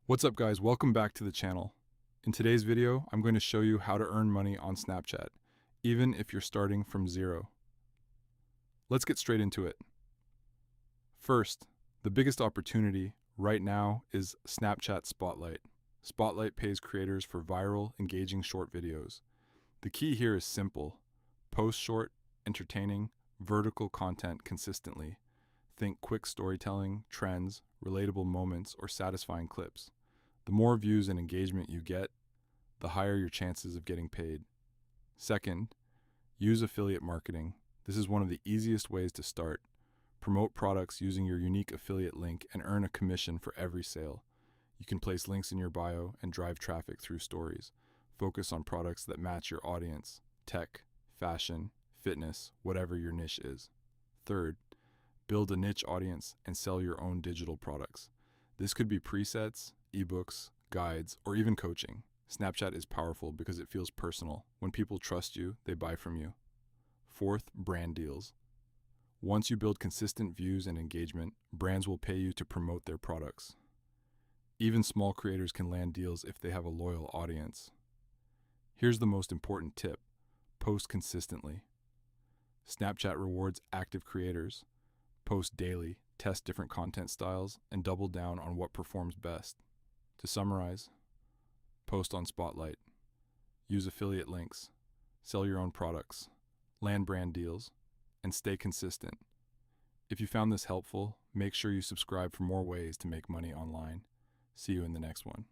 What's up guys, welcome back to the channel. In today's video, I'm going to show you how to earn money on Snapchat, even if you're starting from zero. Let's get straight into it. First, the biggest opportunity right now is Snapchat Spotlight. Spotlight pays creators for viral, engaging short videos. The key here is simple. Post short, entertaining, vertical content consistently. Think quick storytelling, trends, relatable moments, or satisfying clips. The more views and engagement you get, the higher your chances of getting paid. Second, use affiliate marketing. This is one of the easiest ways to start. Promote products using your unique affiliate link and earn a commission for every sale. You can place links in your bio and drive traffic through stories. Focus on products that match your audience: tech, fashion, fitness, whatever your niche is. Third, build a niche audience and sell your own digital products. This could be presets, ebooks, guides, or even coaching. Snapchat is powerful because it feels personal. When people trust you, they buy from you. Fourth, brand deals. Once you build consistent views and engagement, brands will pay you to promote their products. Even small creators can land deals if they have a loyal audience. Here's the most important tip: post consistently. Snapchat rewards active creators. Post daily, test different content styles, and double down on what performs best. To summarize, post on Spotlight, use affiliate links, sell your own products, land brand deals, and stay consistent. If you found this helpful, make sure you subscribe for more ways to make money online. See you in the next one.